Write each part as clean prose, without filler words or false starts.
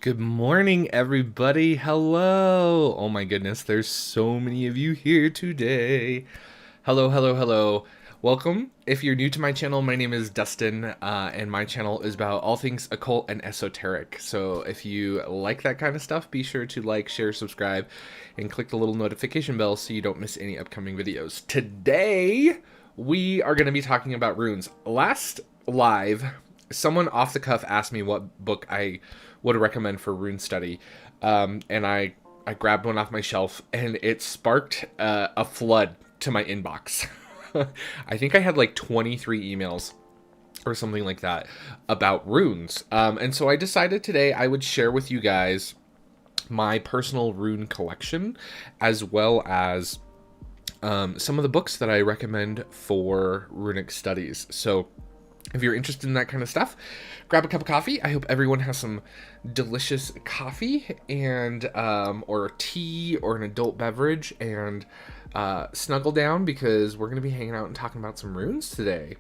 Good morning, everybody. Hello. Oh my goodness, there's so many of you here today. Hello, hello, hello. Welcome. If you're new to my channel, my name is Dustin, and my channel is about all things occult and esoteric. So if you like that kind of stuff, be sure to like, share, subscribe, and click the little notification bell so you don't miss any upcoming videos. Today, we are going to be talking about runes. Last live, someone off the cuff asked me what book I would recommend for rune study, and I grabbed one off my shelf, and it sparked a flood to my inbox. I think I had like 23 emails or something like that about runes, and so I decided today I would share with you guys my personal rune collection, as well as some of the books that I recommend for runic studies. So if you're interested in that kind of stuff, grab a cup of coffee. I hope everyone has some delicious coffee and or tea or an adult beverage, and snuggle down because we're going to be hanging out and talking about some runes today.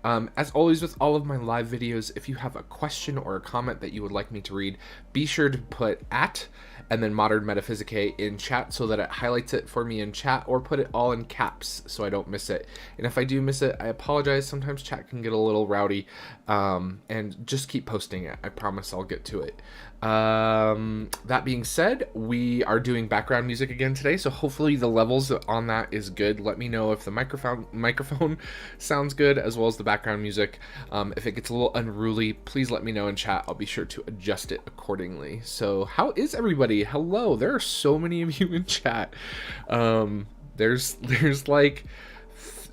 As always with all of my live videos, if you have a question or a comment that you would like me to read, be sure to put @ and then Modern Metaphysicae in chat so that it highlights it for me in chat, or put it all in caps so I don't miss it. And if I do miss it, I apologize. Sometimes chat can get a little rowdy, and just keep posting it. I promise I'll get to it. That being said, we are doing background music again today, so hopefully the levels on that is good. Let me know if the microphone sounds good, as well as the background music. If it gets a little unruly, please let me know in chat. I'll be sure to adjust it accordingly. So how is everybody? Hello. There are so many of you in chat. There's like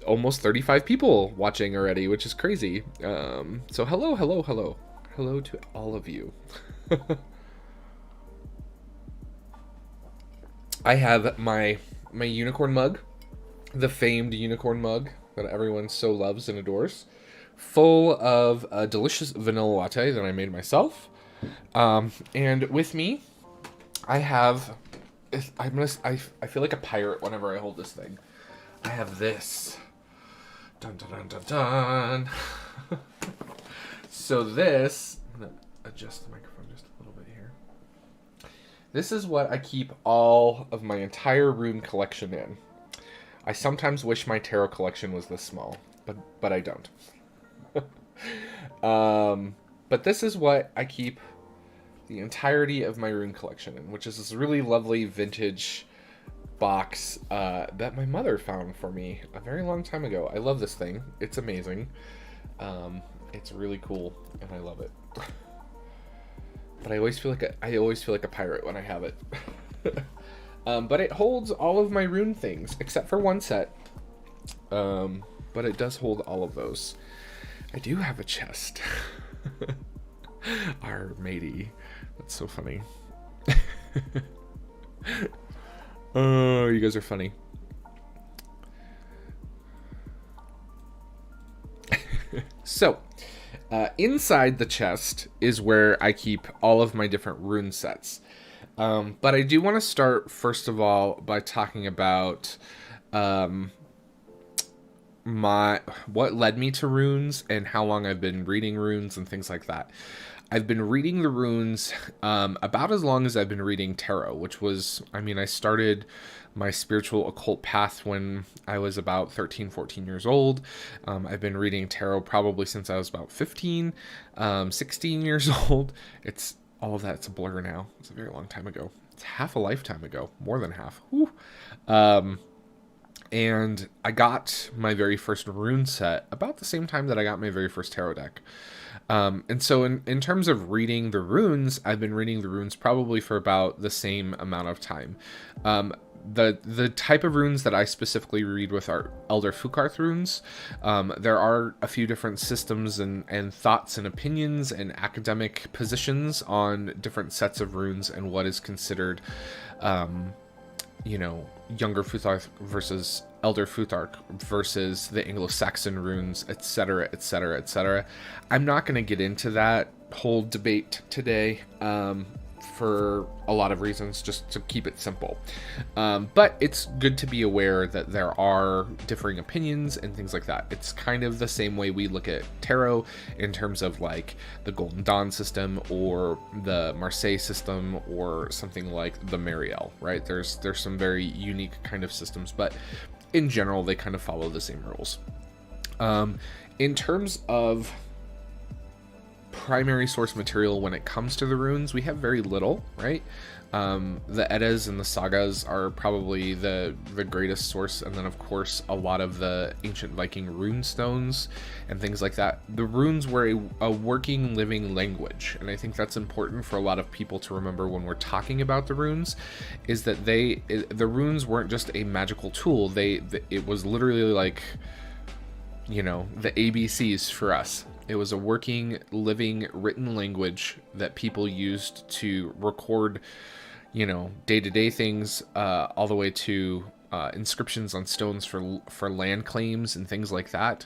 almost 35 people watching already, which is crazy. So hello to all of you. I have my unicorn mug, the famed unicorn mug that everyone so loves and adores, full of a delicious vanilla latte that I made myself. And with me, I have, I feel like a pirate whenever I hold this thing. I have this. Dun dun dun dun dun. So this, I'm gonna adjust the microphone just a little bit here. This is what I keep all of my entire rune collection in. I sometimes wish my tarot collection was this small, but I don't. But this is what I keep the entirety of my rune collection in, which is this really lovely vintage box that my mother found for me a very long time ago. I love this thing. It's amazing. It's really cool, and I love it. But I always feel like a pirate when I have it. But it holds all of my rune things except for one set. But it does hold all of those. I do have a chest. Our matey. That's so funny. Oh, you guys are funny. So, inside the chest is where I keep all of my different rune sets. But I do want to start, first of all, by talking about what led me to runes and how long I've been reading runes and things like that. I've been reading the runes about as long as I've been reading tarot, which was, I started my spiritual occult path when I was about 13, 14 years old. I've been reading tarot probably since I was about 15, 16 years old. It's all of that. It's a blur now. It's a very long time ago. It's half a lifetime ago, more than half. Whew. And I got my very first rune set about the same time that I got my very first tarot deck. And so in terms of reading the runes, I've been reading the runes probably for about the same amount of time. The type of runes that I specifically read with are Elder Futhark runes. There are a few different systems and thoughts and opinions and academic positions on different sets of runes and what is considered, younger Futhark versus Elder Futhark versus the Anglo-Saxon runes, etc., etc., etc. I'm not going to get into that whole debate today. for a lot of reasons, just to keep it simple. But it's good to be aware that there are differing opinions and things like that. It's kind of the same way we look at tarot in terms of like the Golden Dawn system or the Marseille system or something like the Marielle, right? There's some very unique kind of systems, but in general, they kind of follow the same rules. In terms of primary source material when it comes to the runes, we have very little, right? The Eddas and the Sagas are probably the greatest source, and then of course a lot of the ancient Viking rune stones and things like that. The runes were a working, living language, and I think that's important for a lot of people to remember when we're talking about the runes, is that the runes weren't just a magical tool. It was literally like, you know, the ABCs for us. It was a working, living, written language that people used to record, you know, day-to-day things, all the way to inscriptions on stones for land claims and things like that.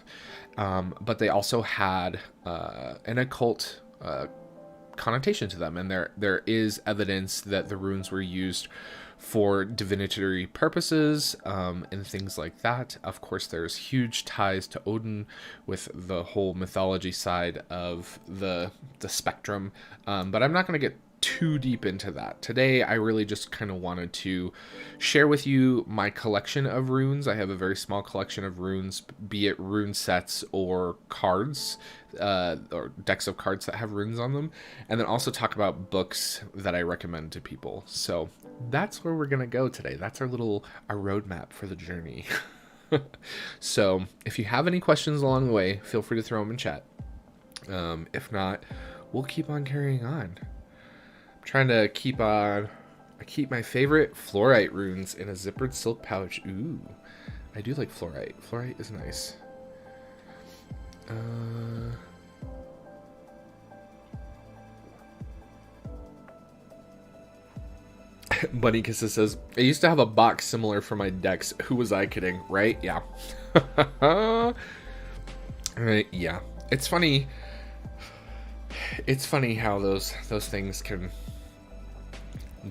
But they also had an occult connotation to them, and there is evidence that the runes were used for divinatory purposes, and things like that. Of course, there's huge ties to Odin with the whole mythology side of the spectrum, but I'm not going to get too deep into that. Today, I really just kind of wanted to share with you my collection of runes. I have a very small collection of runes, be it rune sets or cards, or decks of cards that have runes on them, and then also talk about books that I recommend to people. So that's where we're gonna go today. That's our roadmap for the journey. So if you have any questions along the way, feel free to throw them in chat. If not, we'll keep on carrying on. I'm trying to keep my favorite fluorite runes in a zippered silk pouch. Ooh, I do like fluorite. Fluorite is nice. Bunny Kisses says, I used to have a box similar for my decks. Who was I kidding, right? Yeah. Right, yeah. It's funny. It's funny how those things can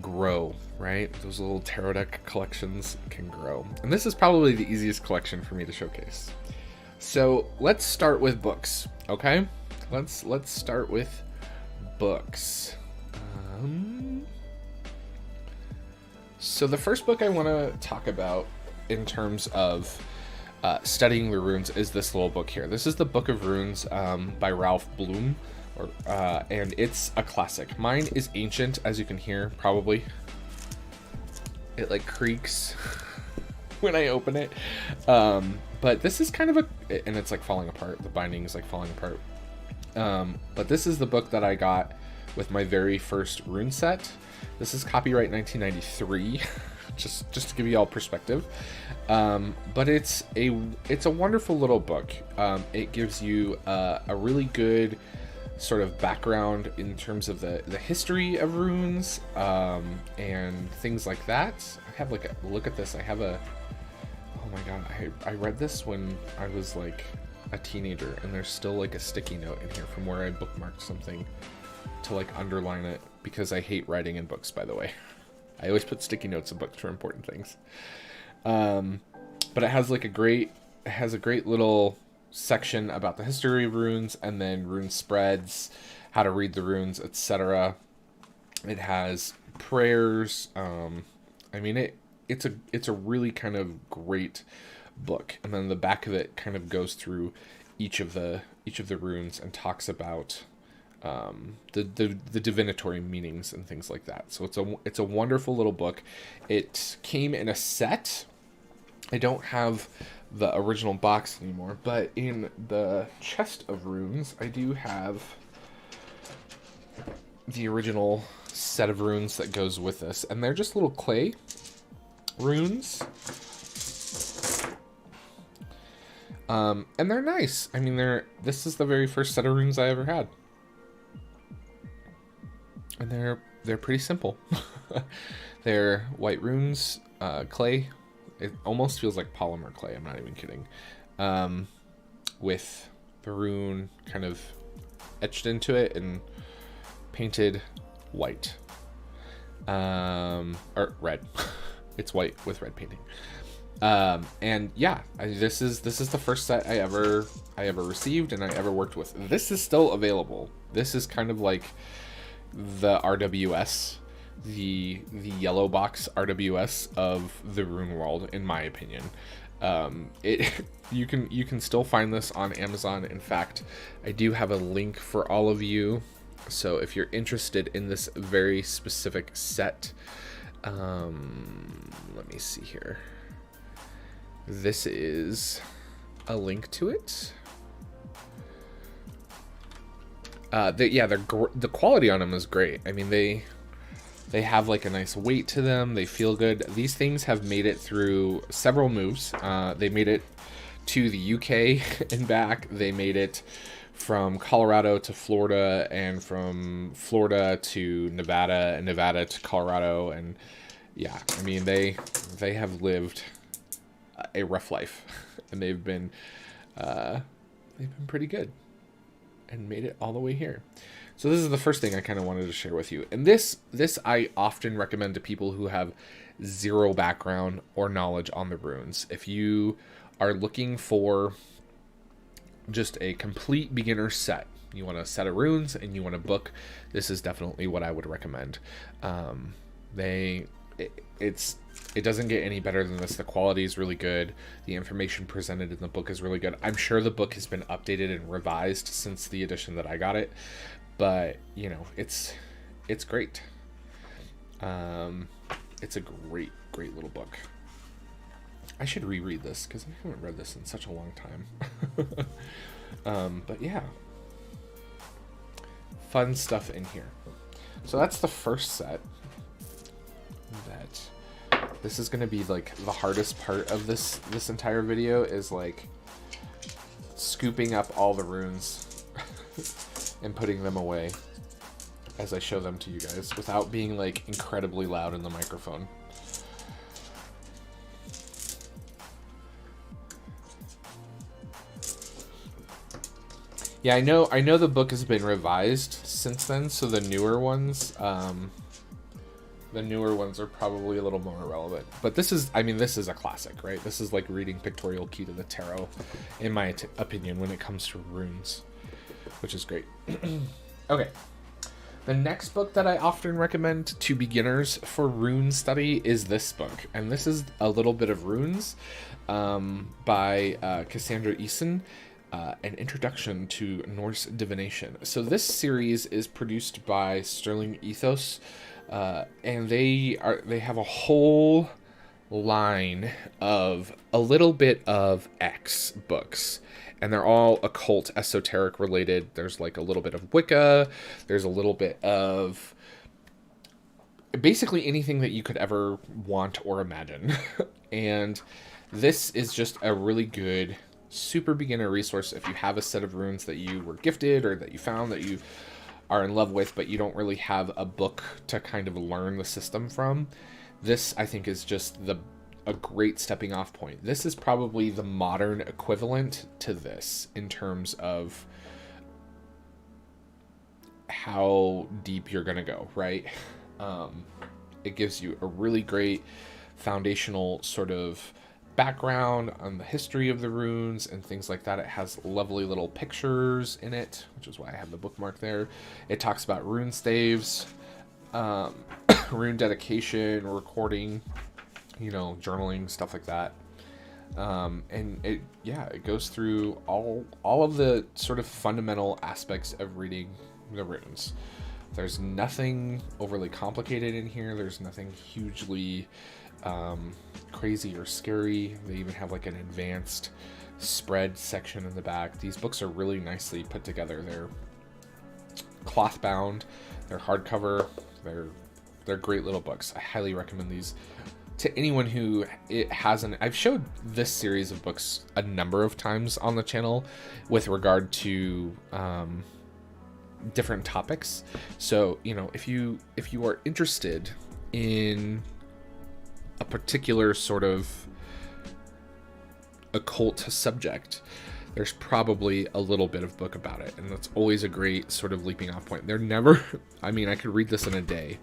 grow, right? Those little tarot deck collections can grow. And this is probably the easiest collection for me to showcase. So let's start with books, okay? Let's start with books. So the first book I want to talk about in terms of studying the runes is this little book here. This is the Book of Runes by Ralph Bloom, and it's a classic. Mine is ancient, as you can hear, probably. It like creaks when I open it. But this is kind of and it's like falling apart. The binding is like falling apart. But this is the book that I got with my very first rune set. This is copyright 1993, just to give you all perspective. But it's a wonderful little book. It gives you a really good sort of background in terms of the history of runes, and things like that. I have like look at this. I have oh my god, I read this when I was like a teenager, and there's still like a sticky note in here from where I bookmarked something to like underline it, because I hate writing in books, by the way. I always put sticky notes in books for important things. But it has like a great little section about the history of runes, and then rune spreads, how to read the runes, etc. It has prayers. I mean, it's a really kind of great book, and then the back of it kind of goes through each of the runes and talks about the divinatory meanings and things like that. So it's a wonderful little book. It came in a set. I don't have the original box anymore, but in the chest of runes, I do have the original set of runes that goes with this, and they're just little clay runes. And they're nice. I mean, this is the very first set of runes I ever had. And they're pretty simple. They're white runes, clay. It almost feels like polymer clay, I'm not even kidding. With the rune kind of etched into it and painted white. or red. It's white with red painting. And yeah, this is the first set I ever received and I ever worked with. This is still available. This is kind of like the RWS, the yellow box RWS of the Rune world, in my opinion. You can still find this on Amazon. In fact, I do have a link for all of you. So if you're interested in this very specific set, let me see here. This is a link to it. The quality on them is great. I mean, they have like a nice weight to them. They feel good. These things have made it through several moves. They made it to the UK and back. They made it from Colorado to Florida, and from Florida to Nevada, and Nevada to Colorado. And yeah, I mean, they have lived a rough life, and they've been pretty good and made it all the way here. So this is the first thing I kind of wanted to share with you. And this I often recommend to people who have zero background or knowledge on the runes. If you are looking for just a complete beginner set, you want a set of runes and you want a book, this is definitely what I would recommend. It doesn't get any better than this. The quality is really good. The information presented in the book is really good. I'm sure the book has been updated and revised since the edition that I got it, but you know, it's great. It's a great little book. I should reread this because I haven't read this in such a long time. But yeah, fun stuff in here. So that's the first set. This is going to be like the hardest part of this entire video, is like scooping up all the runes and putting them away as I show them to you guys without being like incredibly loud in the microphone. Yeah, I know the book has been revised since then, so the newer ones are probably a little more relevant. But this is a classic, right? This is like reading Pictorial Key to the Tarot, in my opinion, when it comes to runes, which is great. Okay. The next book that I often recommend to beginners for rune study is this book. And this is A Little Bit of Runes by Cassandra Eason. An Introduction to Norse Divination. So this series is produced by Sterling Ethos, and they have a whole line of a little bit of X books, and they're all occult, esoteric related. There's like a little bit of Wicca. There's a little bit of basically anything that you could ever want or imagine. And this is just a really good super beginner resource if you have a set of runes that you were gifted or that you found that you are in love with, but you don't really have a book to kind of learn the system from. This, I think, is just a great stepping off point. This is probably the modern equivalent to this in terms of how deep you're gonna go, right? It gives you a really great foundational sort of background on the history of the runes and things like that. It has lovely little pictures in it, which is why I have the bookmark there. It talks about rune staves, rune dedication, recording, journaling, stuff like that. And it goes through all of the sort of fundamental aspects of reading the runes. There's nothing overly complicated in here. There's nothing hugely crazy or scary. They even have like an advanced spread section in the back. These books are really nicely put together. They're cloth bound, they're hardcover, they're great little books. I highly recommend these to anyone who it hasn't. I've showed this series of books a number of times on the channel with regard to different topics. So if you are interested in a particular sort of occult subject, there's probably a little bit of book about it, and that's always a great sort of leaping off point. They're never, I could read this in a day.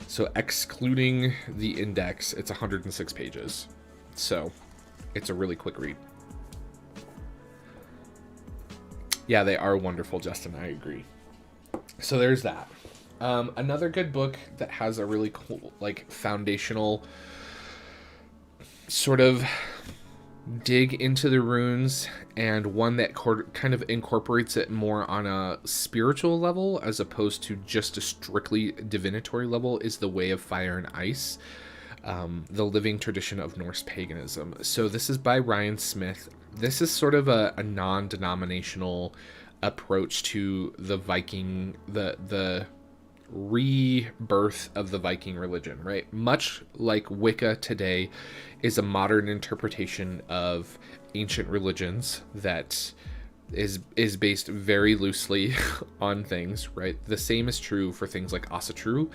So excluding the index, it's 106 pages. So it's a really quick read. Yeah, they are wonderful, Justin. I agree. So there's that. Another good book that has a really cool, like, foundational sort of dig into the runes, and one that kind of incorporates it more on a spiritual level as opposed to just a strictly divinatory level, is The Way of Fire and Ice, the living tradition of Norse paganism. So this is by Ryan Smith. This is sort of a non-denominational approach to the Viking, the rebirth of the Viking religion, right? Much like Wicca today is a modern interpretation of ancient religions that is based very loosely on things, right? The same is true for things like Asatru,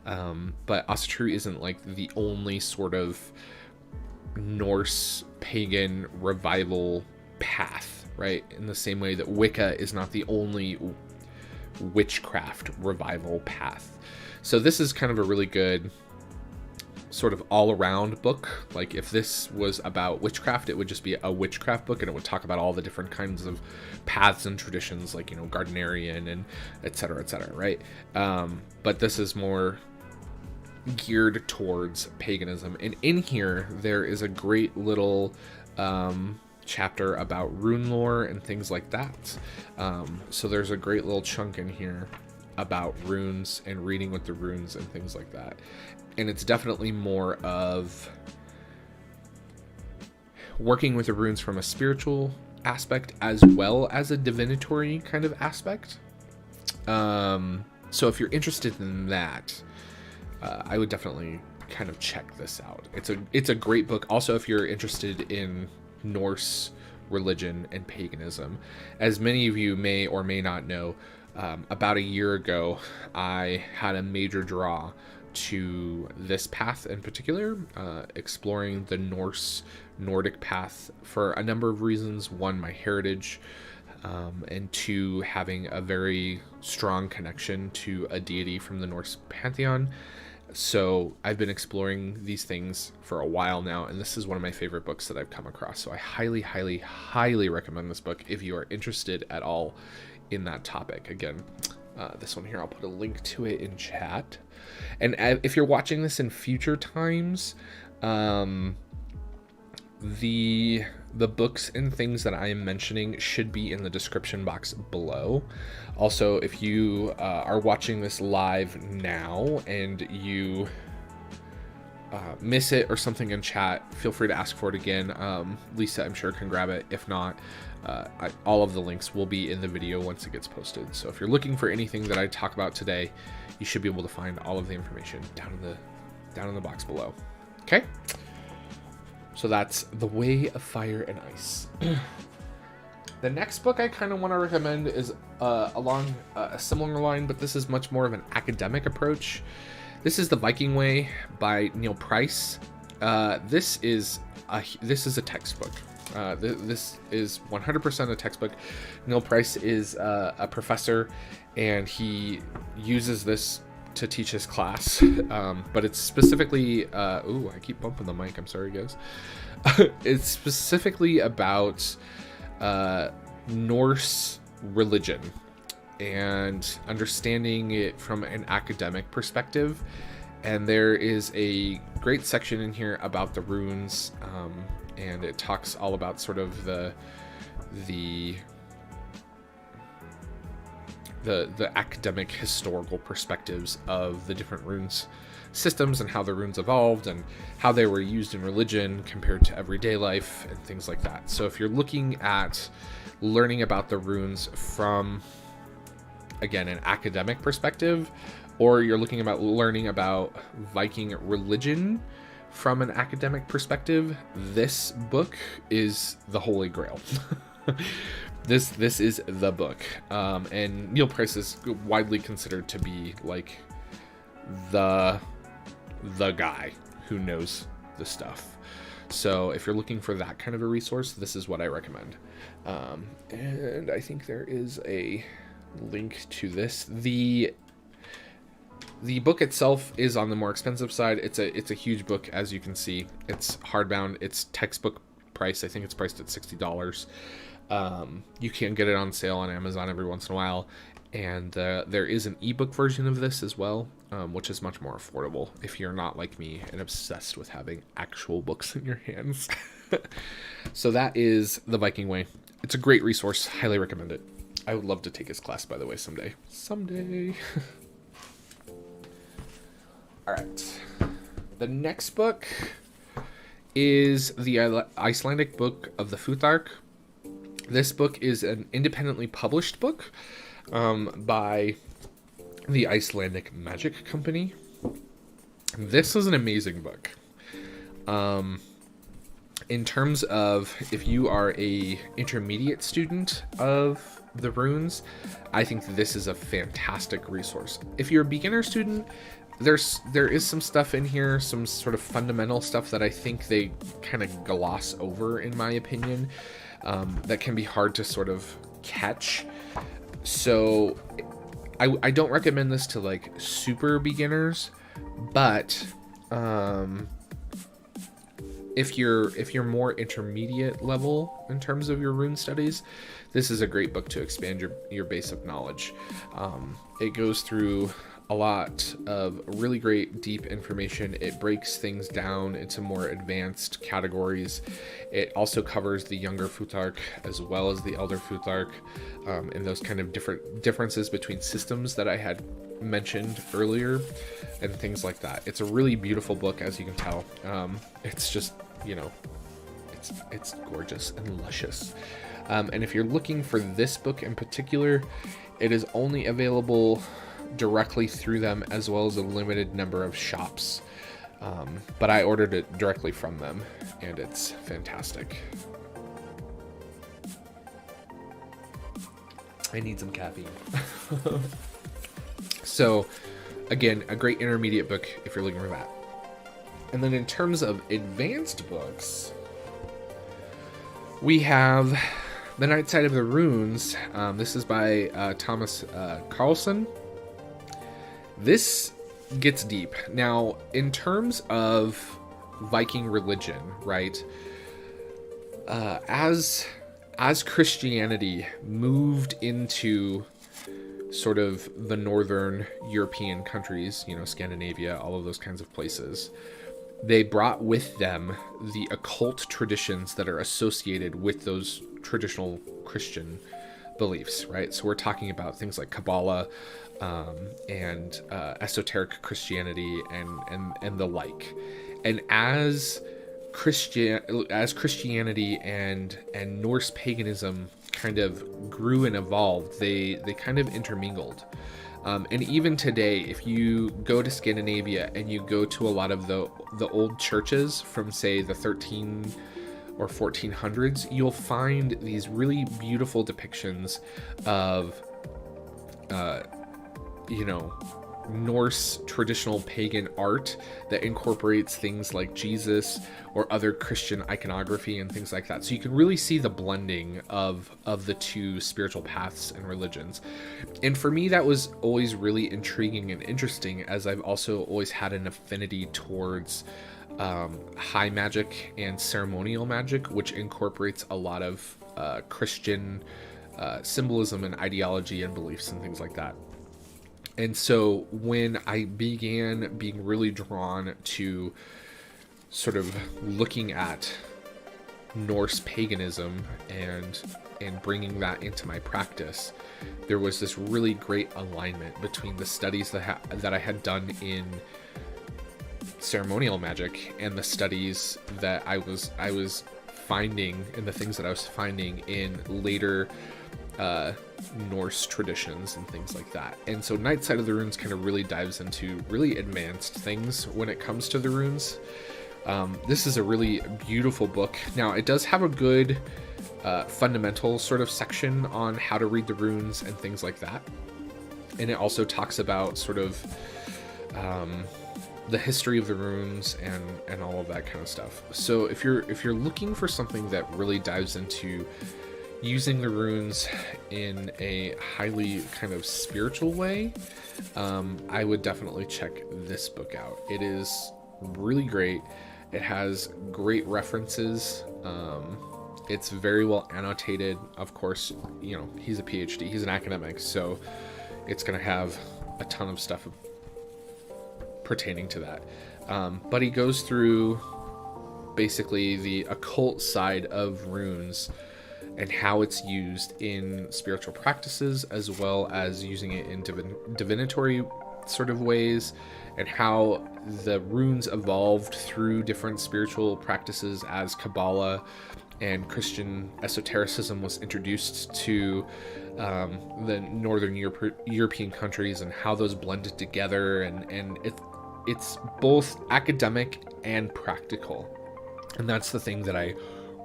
but Asatru isn't like the only sort of Norse pagan revival path, right? In the same way that Wicca is not the only witchcraft revival path. So this is kind of a really good sort of all-around book. Like, if this was about witchcraft, it would just be a witchcraft book, and it would talk about all the different kinds of paths and traditions, like, you know, Gardnerian and et cetera, right? But this is more geared towards paganism. And in here, there is a great little chapter about rune lore and things like that. So there's a great little chunk in here about runes and reading with the runes and things like that. And it's definitely more of working with the runes from a spiritual aspect as well as a divinatory kind of aspect. So if you're interested in that, I would definitely kind of check this out. It's a great book. Also, if you're interested in Norse religion and paganism, as many of you may or may not know, about a year ago, I had a major draw to this path in particular, exploring the Nordic path for a number of reasons. One, my heritage, and two, having a very strong connection to a deity from the Norse pantheon. So I've been exploring these things for a while now, and this is one of my favorite books that I've come across. So I highly recommend this book if you are interested at all in that topic. Again, this one here, I'll put a link to it in chat. And if you're watching this in future times, the books and things that I am mentioning should be in the description box below. Also, if you are watching this live now and you miss it or something in chat, feel free to ask for it again. Lisa, I'm sure, can grab it. If not, all of the links will be in the video once it gets posted. So if you're looking for anything that I talk about today, you should be able to find all of the information down in the box below. Okay? So that's The Way of Fire and Ice. The next book I kind of want to recommend is along a similar line, but this is much more of an academic approach. This is The Viking Way by Neil Price. This is a textbook. This is 100% a textbook. Neil Price is a professor, and he uses this to teach his class, but it's specifically ooh, I keep bumping the mic, I'm sorry guys. It's specifically about Norse religion and understanding it from an academic perspective. And there is a great section in here about the runes, and it talks all about sort of the academic historical perspectives of the different runes systems and how the runes evolved and how they were used in religion compared to everyday life and things like that. So if you're looking at learning about the runes from, again, an academic perspective, or you're looking about learning about Viking religion from an academic perspective, this book is the Holy Grail. This is the book, and Neil Price is widely considered to be like the guy who knows the stuff. So if you're looking for that kind of a resource, this is what I recommend. And I think there is a link to this. The book itself is on the more expensive side. It's a huge book, as you can see. It's hardbound. It's textbook price. I think it's priced at $60. You can get it on sale on Amazon every once in a while. And there is an ebook version of this as well, which is much more affordable if you're not like me and obsessed with having actual books in your hands. So that is The Viking Way. It's a great resource. Highly recommend it. I would love to take his class, by the way, someday. Someday. All right. The next book is the Icelandic book of the Futhark. This book is an independently published book by the Icelandic Magic Company. This is an amazing book. In terms of if you are a intermediate student of the runes, I think this is a fantastic resource. If you're a beginner student, there is some stuff in here, some sort of fundamental stuff that I think they kind of gloss over, in my opinion, that can be hard to sort of catch. So I don't recommend this to like super beginners, but if you're more intermediate level in terms of your rune studies, this is a great book to expand your basic knowledge. It goes through a lot of really great deep information. It breaks things down into more advanced categories. It also covers the younger Futhark as well as the elder Futhark, and those kind of differences between systems that I had mentioned earlier and things like that. It's a really beautiful book, as you can tell. It's just, it's gorgeous and luscious. And if you're looking for this book in particular, it is only available directly through them, as well as a limited number of shops. But I ordered it directly from them, and it's fantastic. I need some caffeine. So, again, a great intermediate book if you're looking for that. And then in terms of advanced books, we have The Night Side of the Runes. This is by Thomas Carlson. This gets deep. Now, in terms of Viking religion, right? As Christianity moved into sort of the northern European countries, Scandinavia, all of those kinds of places, they brought with them the occult traditions that are associated with those traditional Christian beliefs, right? So we're talking about things like Kabbalah, and esoteric Christianity and the like. And as Christianity and Norse paganism kind of grew and evolved, they kind of intermingled. And even today, if you go to Scandinavia and you go to a lot of the old churches from, say, the 13 or 1400s, you'll find these really beautiful depictions of Norse traditional pagan art that incorporates things like Jesus or other Christian iconography and things like that. So you can really see the blending of the two spiritual paths and religions. And for me, that was always really intriguing and interesting, as I've also always had an affinity towards high magic and ceremonial magic, which incorporates a lot of Christian symbolism and ideology and beliefs and things like that. And so when I began being really drawn to sort of looking at Norse paganism and bringing that into my practice, there was this really great alignment between the studies that I had done in ceremonial magic and the studies that I was finding, and the things that I was finding in later Norse traditions and things like that. And so Night Side of the Runes kind of really dives into really advanced things when it comes to the runes. This is a really beautiful book. Now, it does have a good fundamental sort of section on how to read the runes and things like that. And it also talks about sort of the history of the runes and all of that kind of stuff. So if you're looking for something that really dives into using the runes in a highly kind of spiritual way, I would definitely check this book out. It is really great. It has great references. It's very well annotated. Of course, you know, he's a PhD, he's an academic, so it's going to have a ton of stuff pertaining to that. But he goes through basically the occult side of runes and how it's used in spiritual practices, as well as using it in divinatory sort of ways, and how the runes evolved through different spiritual practices as Kabbalah and Christian esotericism was introduced to the northern European countries, and how those blended together, and it's both academic and practical. And that's the thing that I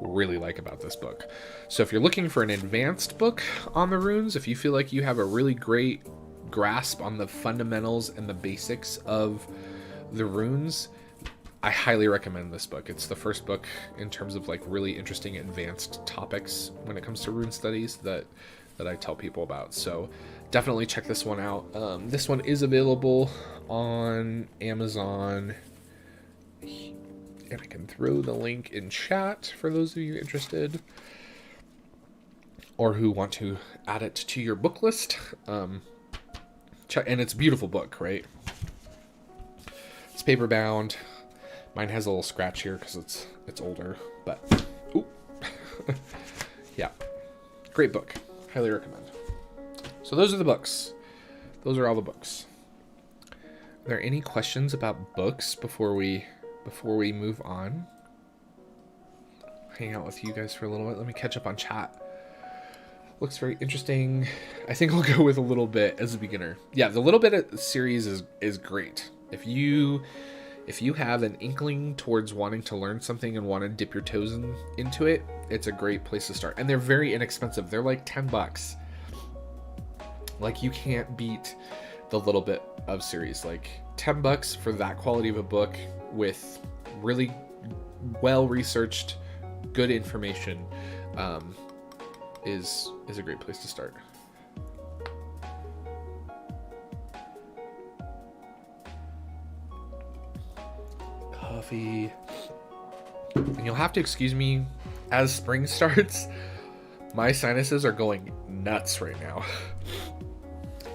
really like about this book. So if you're looking for an advanced book on the runes, if you feel like you have a really great grasp on the fundamentals and the basics of the runes, I highly recommend this book. It's the first book in terms of like really interesting advanced topics when it comes to rune studies that I tell people about. So definitely check this one out. This one is available on Amazon, and I can throw the link in chat for those of you interested or who want to add it to your book list. Check, and it's a beautiful book, right? It's paper bound. Mine has a little scratch here because it's older, but ooh. Yeah, great book. Highly recommend. So those are the books. Those are all the books. Are there any questions about books before we move on? Hang out with you guys for a little bit. Let me catch up on chat. Looks very interesting. I think I'll go with a little bit as a beginner. Yeah, the little bit series is great. If you have an inkling towards wanting to learn something and want to dip your toes into it, it's a great place to start. And they're very inexpensive. They're like $10. Like, you can't beat the little bit of series. Like, $10 for that quality of a book with really well-researched, good information is a great place to start. Coffee. And you'll have to excuse me as spring starts. My sinuses are going nuts right now.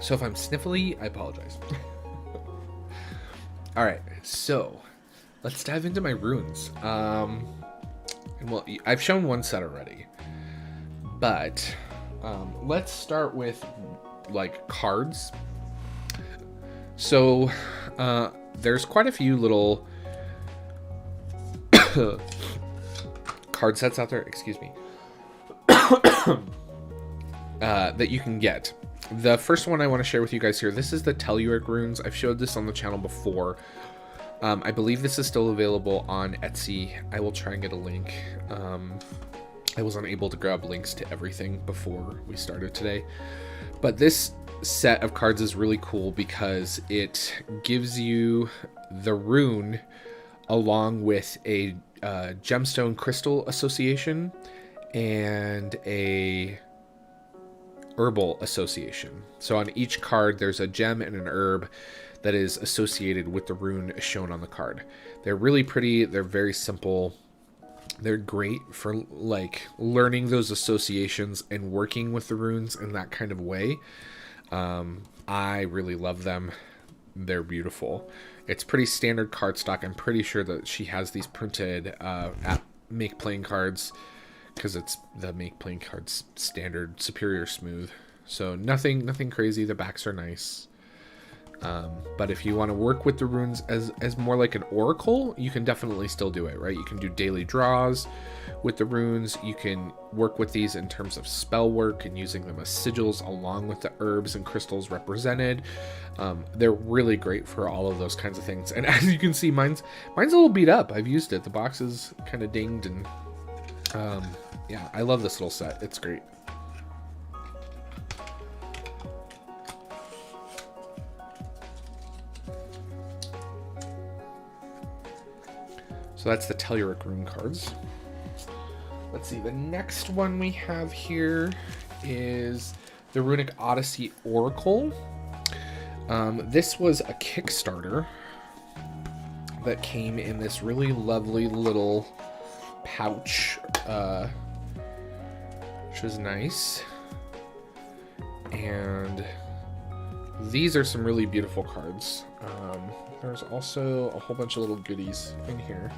So if I'm sniffly, I apologize. All right, so let's dive into my runes. And well, I've shown one set already, but let's start with like cards. So there's quite a few little card sets out there, excuse me, that you can get. The first one I want to share with you guys here, this is the Telluric Runes. I've showed this on the channel before. I believe this is still available on Etsy. I will try and get a link. I was unable to grab links to everything before we started today. But this set of cards is really cool because it gives you the rune along with a gemstone crystal association and a herbal association. So on each card there's a gem and an herb that is associated with the rune shown on the card. They're really pretty, they're very simple, they're great for like learning those associations and working with the runes in that kind of way. I really love them. They're beautiful. It's pretty standard cardstock. I'm pretty sure that she has these printed at Make Playing Cards, because it's the Make Playing Cards standard Superior Smooth. So nothing crazy. The backs are nice. But if you want to work with the runes as more like an oracle, you can definitely still do it, right? You can do daily draws with the runes. You can work with these in terms of spell work and using them as sigils along with the herbs and crystals represented. They're really great for all of those kinds of things. And as you can see, mine's a little beat up. I've used it. The box is kind of dinged, and yeah, I love this little set. It's great. So that's the Telluric Rune cards. Let's see, the next one we have here is the Runic Odyssey Oracle. This was a Kickstarter that came in this really lovely little pouch, which was nice. And these are some really beautiful cards. There's also a whole bunch of little goodies in here,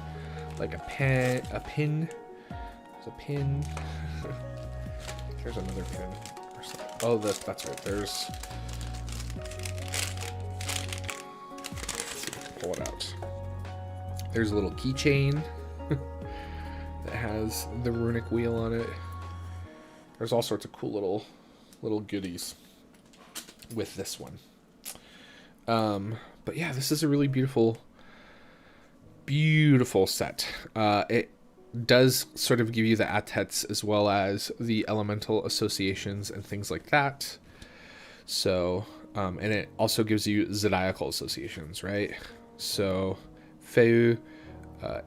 like a pin. There's a pin. There's another pin. Oh, that's right. There's. Let's see if I can pull it out. There's a little keychain that has the runic wheel on it. There's all sorts of cool little goodies with this one. But yeah, this is a really beautiful set. It does sort of give you the attets as well as the elemental associations and things like that. So, and it also gives you zodiacal associations, right? So, Feu,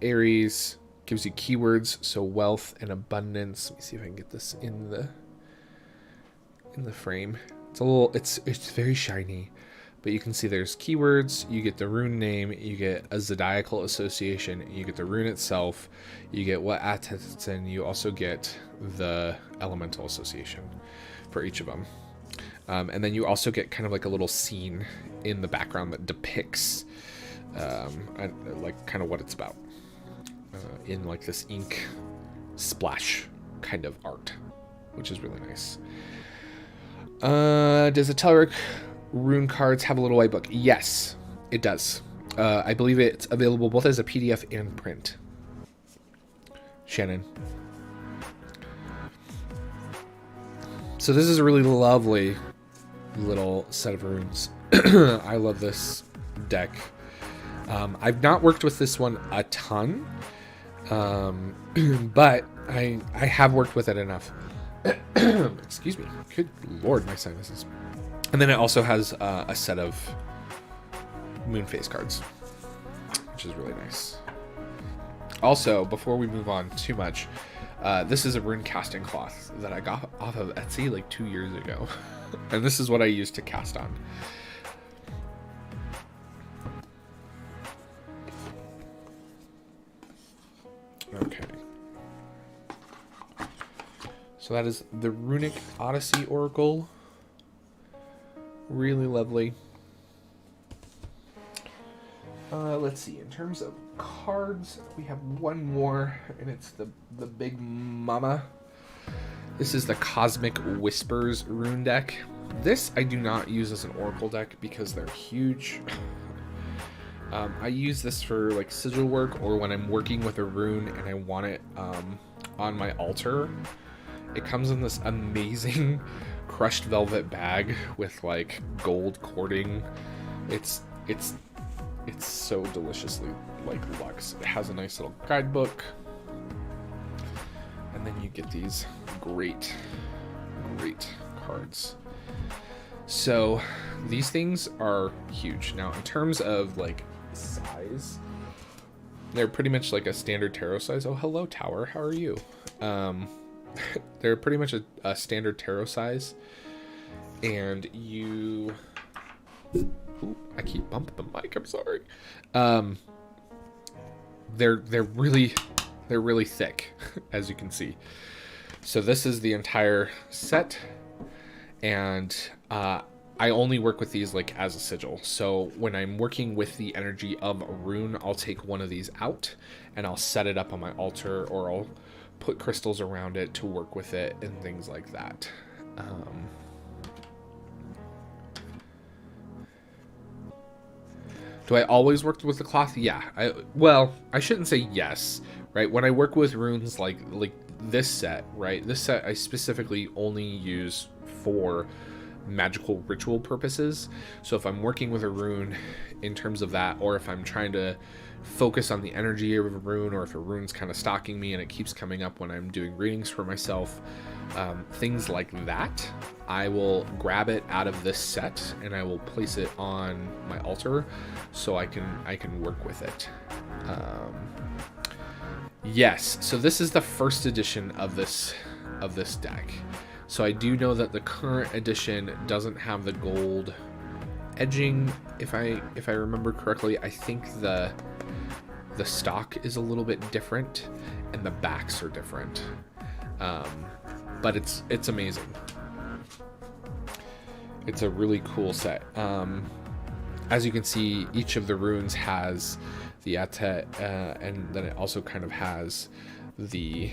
Aries gives you keywords, so wealth and abundance. Let me see if I can get this in the frame. It's very shiny, but you can see there's keywords, you get the rune name, you get a zodiacal association, you get the rune itself, you get what attets it's in, you also get the elemental association for each of them. And then you also get kind of like a little scene in the background that depicts like kind of what it's about in like this ink splash kind of art, which is really nice. Does the Telluric Rune cards have a little white book? Yes, it does. I believe it's available both as a PDF and print. Shannon. So this is a really lovely little set of runes. I love this deck. I've not worked with this one a ton, but I have worked with it enough. Excuse me. Good lord, my sinuses. And then it also has a set of moon phase cards, which is really nice. Also, before we move on too much, this is a rune casting cloth that I got off of Etsy like 2 years ago. And this is what I use to cast on. Okay. So that is the Runic Odyssey Oracle. Really lovely. Let's see. In terms of cards, we have one more, and it's the big mama. This is the Cosmic Whispers rune deck. This I do not use as an oracle deck because they're huge. I use this for like sigil work, or when I'm working with a rune and I want it on my altar. It comes in this amazing crushed velvet bag with like gold cording. It's so deliciously like luxe. It has a nice little guidebook, and then you get these great cards. So these things are huge. Now in terms of like size, they're pretty much like a standard tarot size. Oh, hello tower, how are you? They're pretty much a standard tarot size, and you... Ooh, I keep bumping the mic, I'm sorry. They're really thick, as you can see. So this is the entire set, and I only work with these like as a sigil. So when I'm working with the energy of a rune, I'll take one of these out and I'll set it up on my altar, or I'll put crystals around it to work with it and things like that. Do I always work with the cloth? Yeah. Well, I shouldn't say yes, right? When I work with runes like this set, right? This set I specifically only use for magical ritual purposes. So if I'm working with a rune in terms of that, or if I'm trying to focus on the energy of a rune, or if a rune's kind of stalking me and it keeps coming up when I'm doing readings for myself, things like that, I will grab it out of this set and I will place it on my altar so I can work with it. Yes, so this is the first edition of this deck. So I do know that the current edition doesn't have the gold edging. If I remember correctly, I think the stock is a little bit different and the backs are different. But it's amazing. It's a really cool set. As you can see, each of the runes has the atet, and then it also kind of has the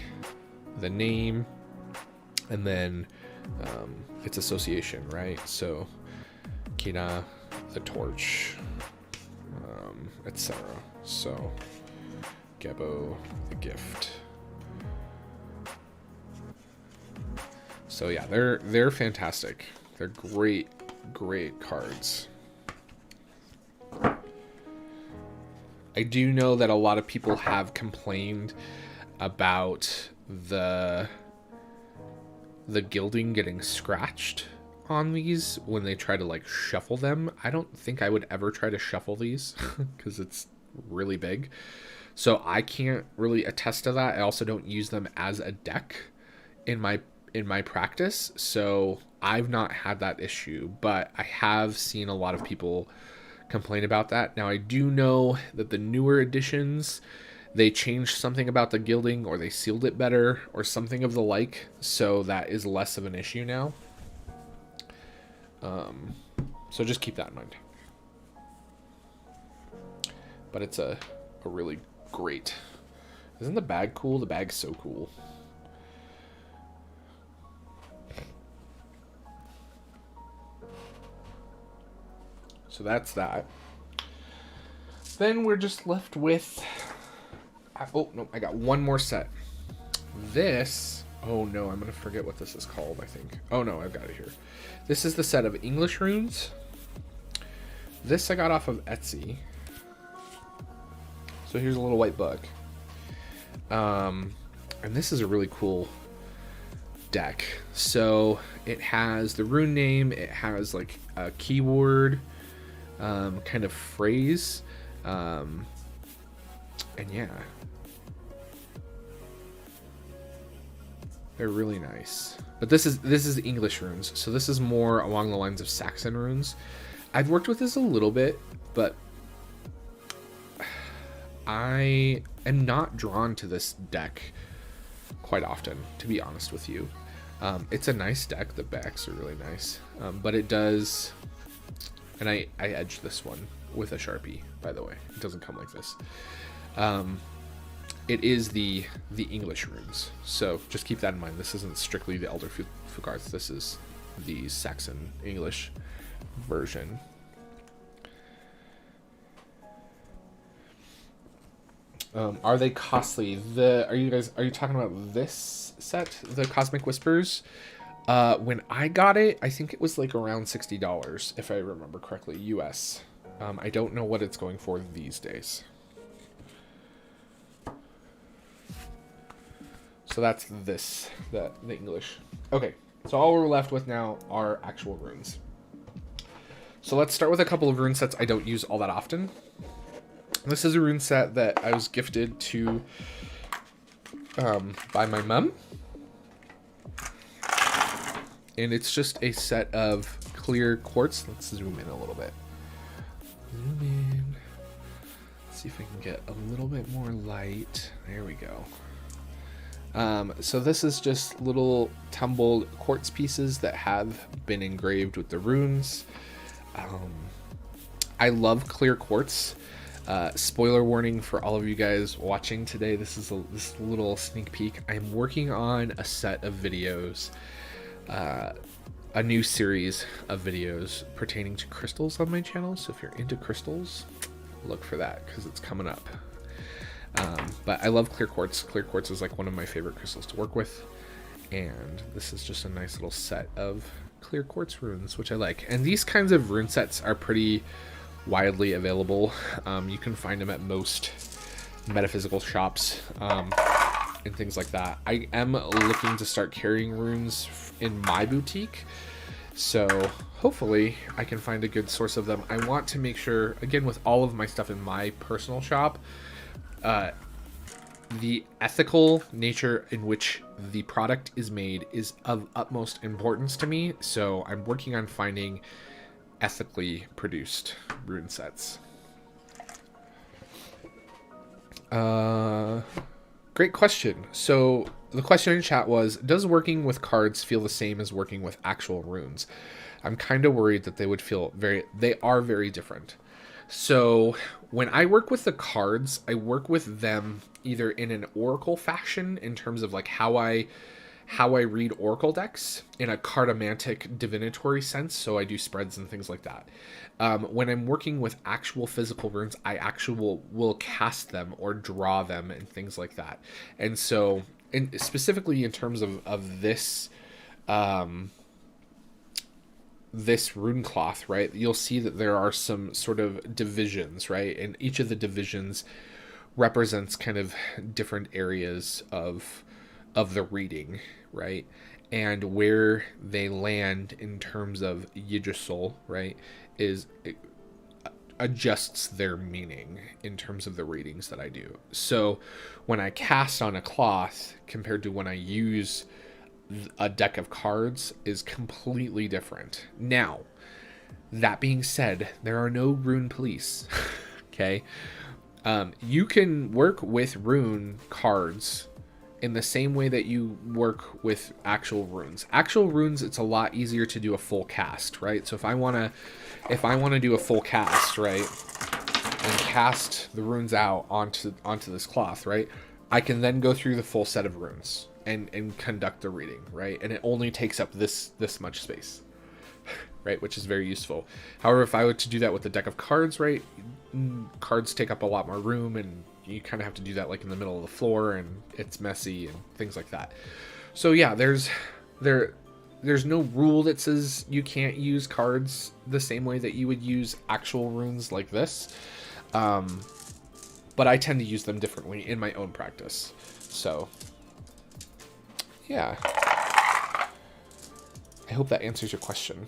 name, and then its association, right? So Kina, the torch, etc. So Gebo, the gift. So yeah, they're fantastic. They're great cards. I do know that a lot of people have complained about the gilding getting scratched on these when they try to like shuffle them. I don't think I would ever try to shuffle these because it's really big. So I can't really attest to that. I also don't use them as a deck in my practice. So I've not had that issue, but I have seen a lot of people complain about that. Now I do know that the newer editions, they changed something about the gilding, or they sealed it better, or something of the like, so that is less of an issue now. So just keep that in mind. But it's a really great. Isn't the bag cool? The bag's so cool. So that's that. Then we're just left with... Oh, no, I got one more set. This... Oh, no, I'm going to forget what this is called, I think. Oh, no, I've got it here. This is the set of English runes. This I got off of Etsy. So here's a little white book. And this is a really cool deck. So it has the rune name. It has, like, a keyword... kind of phrase, and yeah, they're really nice. But this is English runes, so this is more along the lines of Saxon runes. I've worked with this a little bit, but I am not drawn to this deck quite often, to be honest with you. It's a nice deck. The backs are really nice, but it does. And I edged this one with a Sharpie, by the way. It doesn't come like this. It is the English runes. So just keep that in mind. This isn't strictly the Elder Futhark. This is the Saxon English version. Are they costly? Are you talking about this set, the Cosmic Whispers? When I got it, I think it was like around $60, if I remember correctly, US. I don't know what it's going for these days. So that's the English. Okay, so all we're left with now are actual runes. So let's start with a couple of rune sets I don't use all that often. This is a rune set that I was gifted to by my mom. And it's just a set of clear quartz. Let's zoom in a little bit. Zoom in. Let's see if I can get a little bit more light. There we go. So this is just little tumbled quartz pieces that have been engraved with the runes. I love clear quartz. Spoiler warning for all of you guys watching today. This is this little sneak peek. I'm working on a set of videos, a new series of videos pertaining to crystals on my channel. So if you're into crystals, look for that because it's coming up. But I love clear quartz. Clear quartz is like one of my favorite crystals to work with. And this is just a nice little set of clear quartz runes, which I like. And these kinds of rune sets are pretty widely available. You can find them at most metaphysical shops and things like that. I am looking to start carrying runes in my boutique, so hopefully I can find a good source of them. I want to make sure, again, with all of my stuff in my personal shop, the ethical nature in which the product is made is of utmost importance to me, so I'm working on finding ethically produced rune sets. Great question. So the question in chat was, does working with cards feel the same as working with actual runes? I'm kind of worried that they are very different. So when I work with the cards, I work with them either in an oracle fashion in terms of like how I read oracle decks in a cartomantic divinatory sense. So I do spreads and things like that. When I'm working with actual physical runes, I actually will cast them or draw them and things like that. And so, specifically in terms of this, this rune cloth, right, you'll see that there are some sort of divisions, right? And each of the divisions represents kind of different areas of the reading, right? And where they land in terms of Yggdrasil, right, it adjusts their meaning in terms of the readings that I do. So when I cast on a cloth compared to when I use a deck of cards is completely different. Now, that being said, there are no rune police. Okay? You can work with rune cards in the same way that you work with actual runes. Actual runes, it's a lot easier to do a full cast, right? So if I want to do a full cast, right, and cast the runes out onto this cloth, right, I can then go through the full set of runes and conduct the reading, right? And it only takes up this much space, right? Which is very useful. However, if I were to do that with a deck of cards, right, cards take up a lot more room, and you kind of have to do that like in the middle of the floor, and it's messy and things like that. So yeah, there's no rule that says you can't use cards the same way that you would use actual runes like this. But I tend to use them differently in my own practice. So yeah, I hope that answers your question.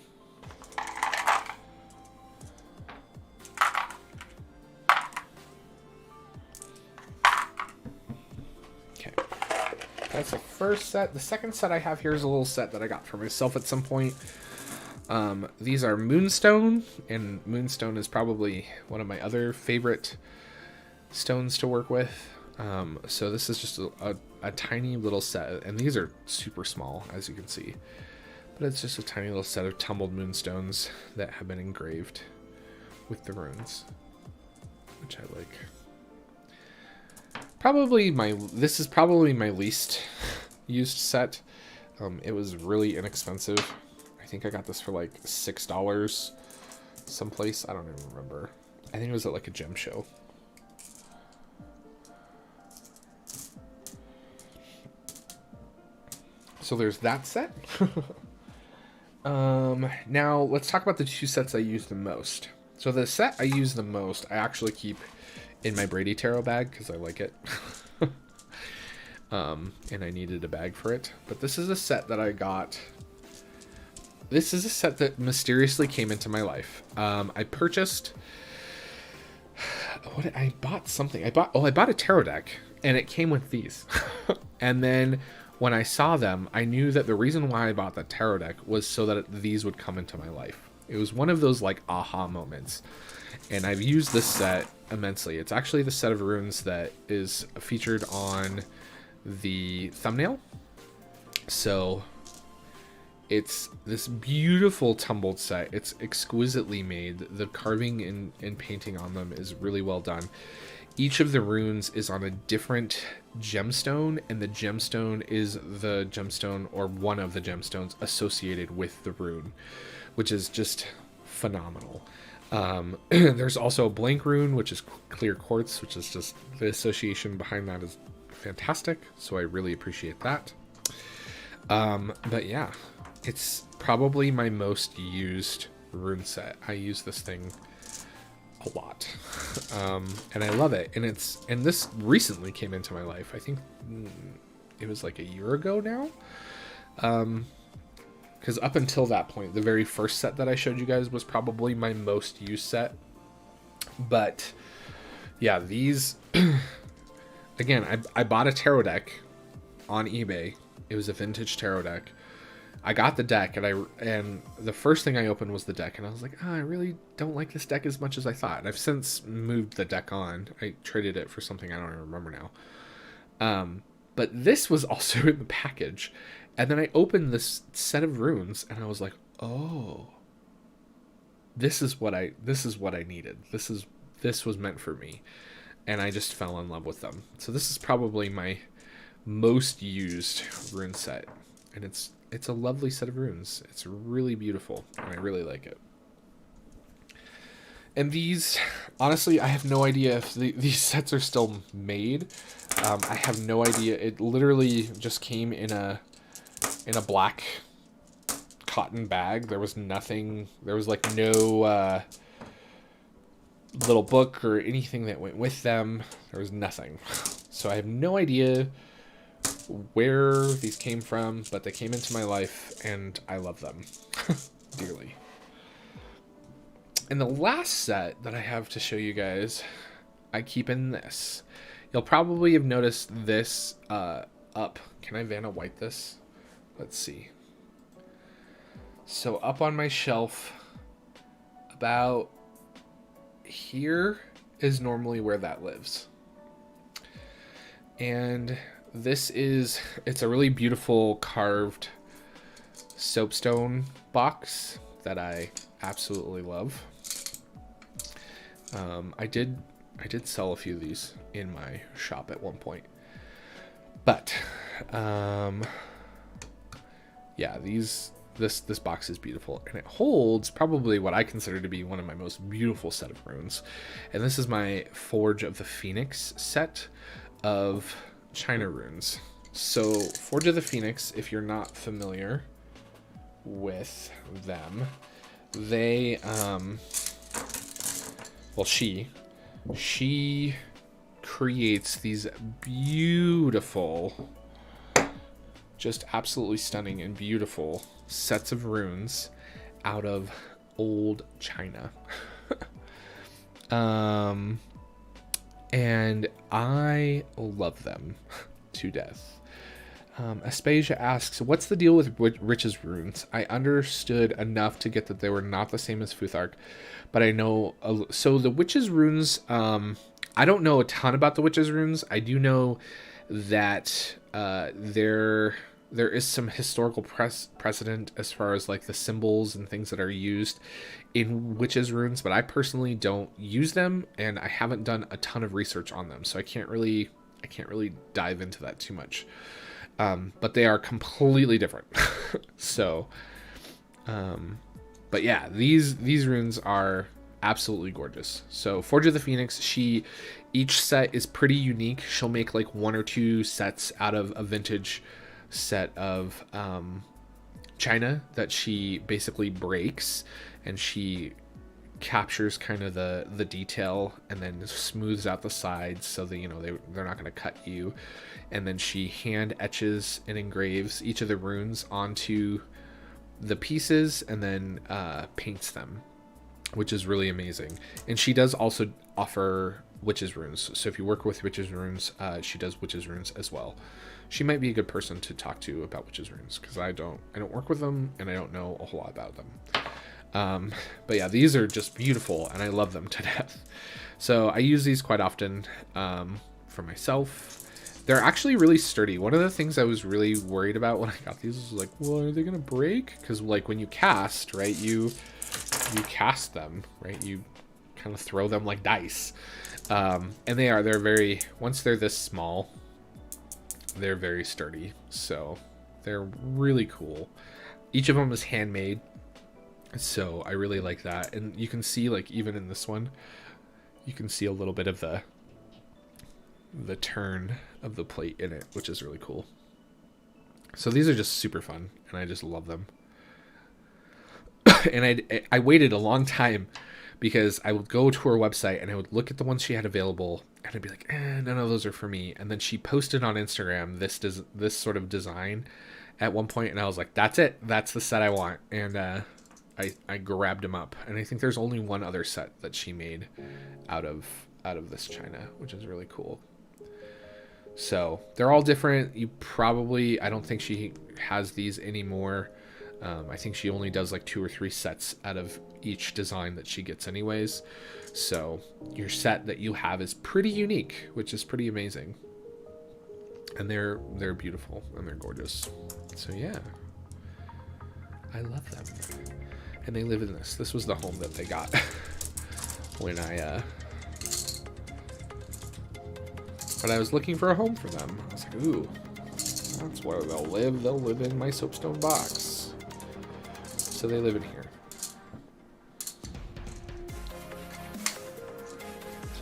Okay, that's the first set. The second set I have here is a little set that I got for myself at some point. These are Moonstone, and Moonstone is probably one of my other favorite stones to work with. So this is just a tiny little set, and these are super small, as you can see, but it's just a tiny little set of tumbled moonstones that have been engraved with the runes, which I like. This is probably my least used set. It was really inexpensive. I think I got this for like $6 someplace. I don't even remember. I think it was at like a gem show. So there's that set. Now let's talk about the two sets I use the most. So the set I use the most, I actually keep in my Brady Tarot bag because I like it. And I needed a bag for it. But this is a set that I got. This is a set that mysteriously came into my life. I purchased... I bought something. I bought a tarot deck, and it came with these. And then when I saw them, I knew that the reason why I bought the tarot deck was so that these would come into my life. It was one of those like aha moments. And I've used this set immensely. It's actually the set of runes that is featured on the thumbnail. So it's this beautiful tumbled set. It's exquisitely made. The carving and painting on them is really well done. Each of the runes is on a different gemstone, and the gemstone is the gemstone or one of the gemstones associated with the rune, which is just phenomenal. There's also a blank rune, which is clear quartz, which is just the association behind that is fantastic. So I really appreciate that. But yeah, it's probably my most used rune set. I use this thing a lot, and I love it. And this recently came into my life. I think it was like a year ago now. Because up until that point, the very first set that I showed you guys was probably my most used set. But yeah, these again, I bought a tarot deck on eBay. It was a vintage tarot deck. I got the deck, and the first thing I opened was the deck, and I was like, oh, I really don't like this deck as much as I thought. And I've since moved the deck on. I traded it for something I don't even remember now. But this was also in the package. And then I opened this set of runes, and I was like, oh, this is what I needed. This was meant for me. And I just fell in love with them. So this is probably my most used rune set. And it's a lovely set of runes. It's really beautiful, and I really like it. And these, honestly, I have no idea if these sets are still made. I have no idea. It literally just came in a black cotton bag. There was nothing. There was like no little book or anything that went with them. There was nothing. So I have no idea where these came from, but they came into my life, and I love them dearly. And the last set that I have to show you guys, I keep in this. You'll probably have noticed this up. Can I Vanna White this? Let's see. So up on my shelf, about here is normally where that lives. And it's a really beautiful carved soapstone box that I absolutely love. I did sell a few of these in my shop at one point, but yeah, this box is beautiful, and it holds probably what I consider to be one of my most beautiful set of runes. And this is my Forge of the Phoenix set of China runes. So Forge of the Phoenix, if you're not familiar with them, they well, she creates these beautiful, just absolutely stunning and beautiful sets of runes out of old China. And I love them to death. Aspasia asks, what's the deal with Rich's runes? I understood enough to get that they were not the same as Futhark, but I know... so the Witch's runes, I don't know a ton about the Witch's runes. I do know that there is some historical precedent as far as like the symbols and things that are used in Witch's runes, but I personally don't use them, and I haven't done a ton of research on them, so I can't really dive into that too much. But they are completely different. So, but yeah, these runes are absolutely gorgeous. So Forge of the Phoenix, each set is pretty unique. She'll make like one or two sets out of a vintage set of China that she basically breaks, and she captures kind of the detail and then smooths out the sides so that, you know, they're not going to cut you. And then she hand etches and engraves each of the runes onto the pieces and then paints them, which is really amazing. And she does also offer Witch's runes. So if you work with Witch's runes, she does Witch's runes as well. She might be a good person to talk to about Witch's runes, because I don't work with them and I don't know a whole lot about them. But yeah, these are just beautiful and I love them to death. So I use these quite often for myself. They're actually really sturdy. One of the things I was really worried about when I got these was like, well, are they gonna break? Because like when you cast, right, you cast them, right? You kind of throw them like dice. And they're very, once they're this small, they're very sturdy. So they're really cool. Each of them is handmade. So I really like that. And you can see, like, even in this one, you can see a little bit of the turn of the plate in it, which is really cool. So these are just super fun, and I just love them. And I waited a long time, because I would go to her website and I would look at the ones she had available, and I'd be like, none of those are for me. And then she posted on Instagram this sort of design at one point, and I was like, that's it. That's the set I want. And I grabbed them up. And I think there's only one other set that she made out of this China, which is really cool. So they're all different. You probably, I don't think she has these anymore. I think she only does like 2 or 3 sets out of each design that she gets anyways. So your set that you have is pretty unique, which is pretty amazing. And they're beautiful and they're gorgeous. So yeah, I love them. And they live in this. This was the home that they got when I was looking for a home for them. I was like, ooh, that's where they'll live. They'll live in my soapstone box. So they live in here.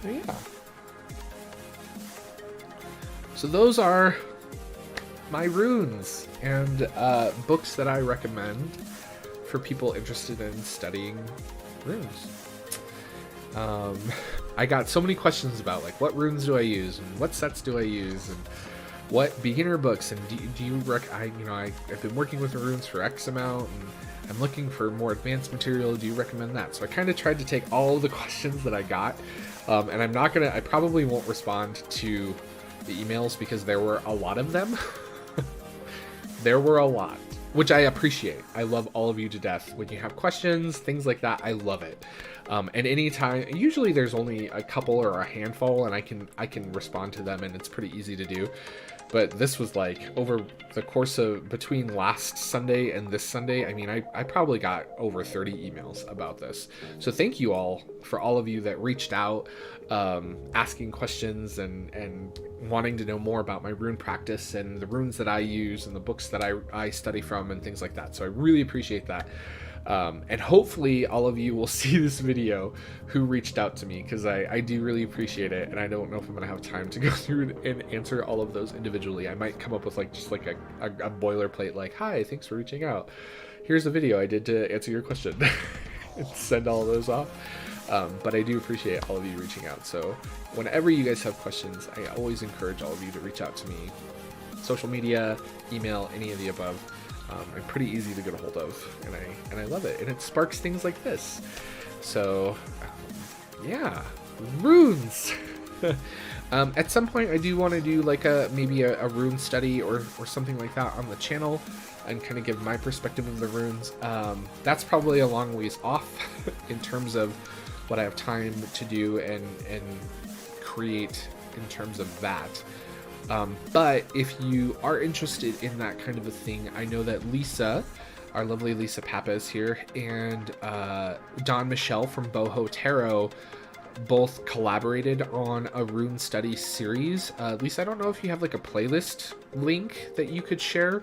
So yeah. So those are my runes and books that I recommend for people interested in studying runes. I got so many questions about like what runes do I use and what sets do I use and what beginner books and do you I've been working with the runes for X amount and I'm looking for more advanced material. Do you recommend that? So I kind of tried to take all the questions that I got, and I probably won't respond to the emails because there were a lot of them. There were a lot, which I appreciate. I love all of you to death. When you have questions, things like that, I love it. And anytime, usually there's only a couple or a handful, and I can respond to them, and it's pretty easy to do. But this was like over the course of between last Sunday and this Sunday. I mean, I probably got over 30 emails about this. So thank you all for all of you that reached out, asking questions and wanting to know more about my rune practice and the runes that I use and the books that I study from and things like that. So I really appreciate that. And hopefully all of you will see this video who reached out to me, because I do really appreciate it, and I don't know if I'm gonna have time to go through and answer all of those individually. I might come up with like just like a boilerplate like, hi, thanks for reaching out, here's a video I did to answer your question, and send all of those off. But I do appreciate all of you reaching out. So whenever you guys have questions, I always encourage all of you to reach out to me, social media, email, any of the above. I'm pretty easy to get a hold of, and I love it, and it sparks things like this. So yeah, runes. At some point I do want to do like maybe a rune study or something like that on the channel and kind of give my perspective of the runes. That's probably a long ways off in terms of what I have time to do and create in terms of that. But if you are interested in that kind of a thing, I know that Lisa, our lovely Lisa Papa, is here, and Don Michelle from Boho Tarot both collaborated on a rune study series. Lisa, I don't know if you have like a playlist link that you could share,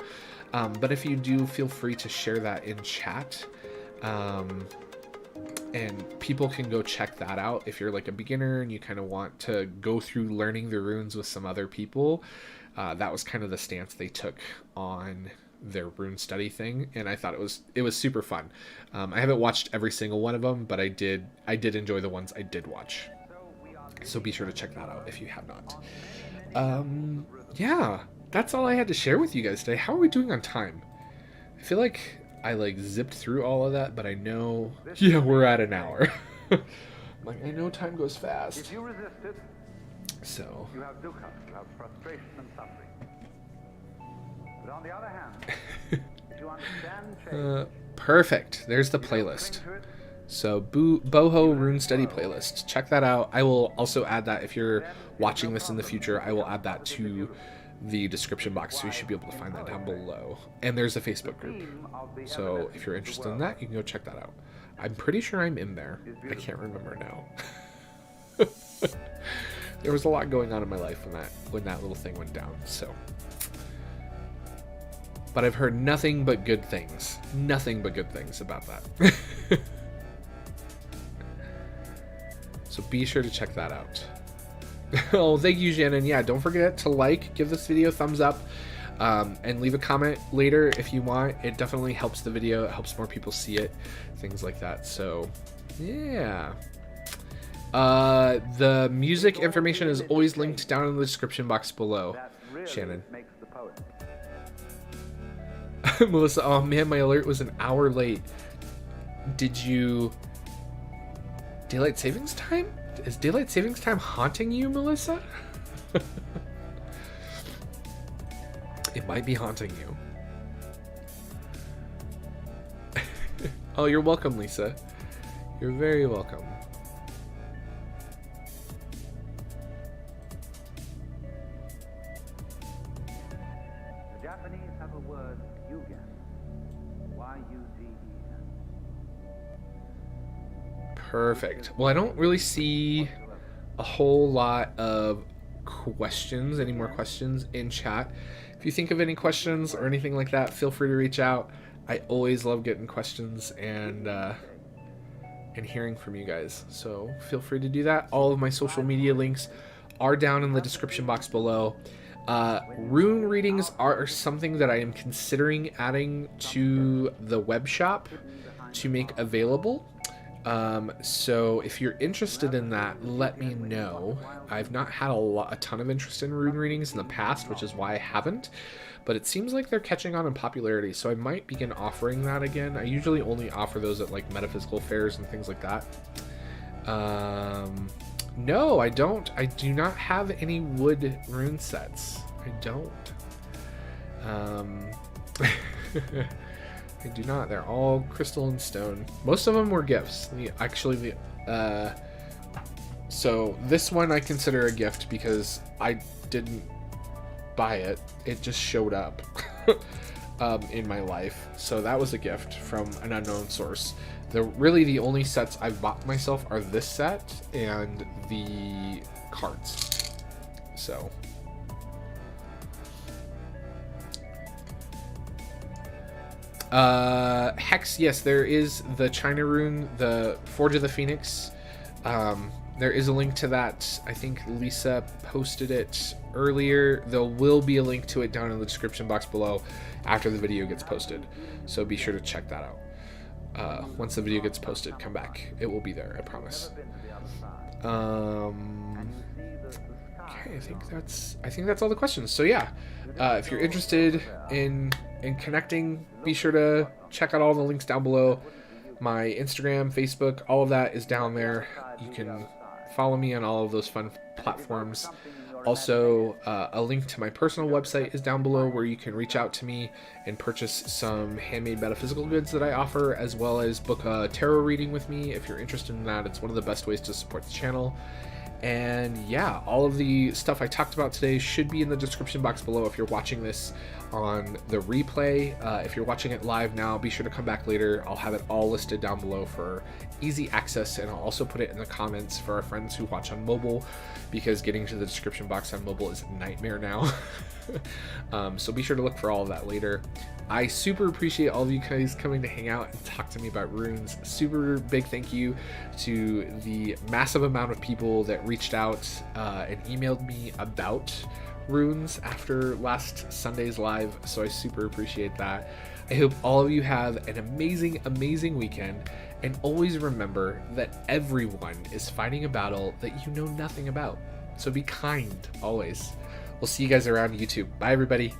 but if you do, feel free to share that in chat. And people can go check that out if you're like a beginner and you kind of want to go through learning the runes with some other people. That was kind of the stance they took on their rune study thing, and I thought it was super fun. I haven't watched every single one of them, but I did enjoy the ones I did watch. So be sure to check that out if you have not. Yeah, that's all I had to share with you guys today. How are we doing on time? I feel like I like zipped through all of that, but I know, yeah, we're at an hour. Like, I know time goes fast. If you resist it, so you have dukkha, you have frustration and suffering. But on the other hand, if you understand change, perfect. There's the playlist. So Boho Rune Study playlist. Check that out. I will also add that if you're watching this in the future. I will add that to the description box, so you should be able to find that down below. And there's a Facebook group, so if you're interested in that, you can go check that out. I'm pretty sure I'm in there. I can't remember now. There was a lot going on in my life when that little thing went down, so. But I've heard nothing but good things. Nothing but good things about that. So be sure to check that out. Oh, thank you, Shannon. Yeah, don't forget to give this video a thumbs up, and leave a comment later if you want. It definitely helps the video. It helps more people see it, things like that. So, yeah. The music information is always linked down in the description box below, Shannon. Melissa, oh man, my alert was an hour late. Did you... Daylight savings time? Is daylight savings time haunting you, Melissa? It might be haunting you. Oh, you're welcome, Lisa. You're very welcome. The Japanese have a word, yugen. Y-U-G-E-N. Perfect. Well, I don't really see a whole lot of questions, any more questions in chat. If you think of any questions or anything like that, feel free to reach out. I always love getting questions and hearing from you guys. So feel free to do that. All of my social media links are down in the description box below. Rune readings are something that I am considering adding to the web shop to make available. So if you're interested in that, let me know. I've not had a ton of interest in rune readings in the past, which is why I haven't, but it seems like they're catching on in popularity, so I might begin offering that again. I usually only offer those at like metaphysical fairs and things like that. No, I don't. I do not have any wood rune sets. I don't. I do not. They're all crystal and stone. Most of them were gifts. So this one I consider a gift because I didn't buy it. It just showed up in my life. So that was a gift from an unknown source. Really the only sets I've bought myself are this set and the cards. So Hex, yes, there is the China rune, the Forge of the Phoenix. There is a link to that. I think Lisa posted it earlier. There will be a link to it down in the description box below after the video gets posted. So be sure to check that out. Once the video gets posted, come back. It will be there, I promise. Okay, I think that's all the questions. So yeah, if you're interested in connecting, be sure to check out all the links down below. My Instagram, Facebook, all of that is down there. You can follow me on all of those fun platforms. Also, a link to my personal website is down below where you can reach out to me and purchase some handmade metaphysical goods that I offer, as well as book a tarot reading with me if you're interested in that. It's one of the best ways to support the channel. And yeah, all of the stuff I talked about today should be in the description box below if you're watching this on the replay. If you're watching it live now, be sure to come back later. I'll have it all listed down below for easy access, and I'll also put it in the comments for our friends who watch on mobile, because getting to the description box on mobile is a nightmare now. So be sure to look for all of that later. I super appreciate all of you guys coming to hang out and talk to me about runes. Super big thank you to the massive amount of people that reached out and emailed me about runes after last Sunday's live, so I super appreciate that. I hope all of you have an amazing weekend, and always remember that everyone is fighting a battle that you know nothing about. So be kind always. We'll see you guys around YouTube. Bye everybody.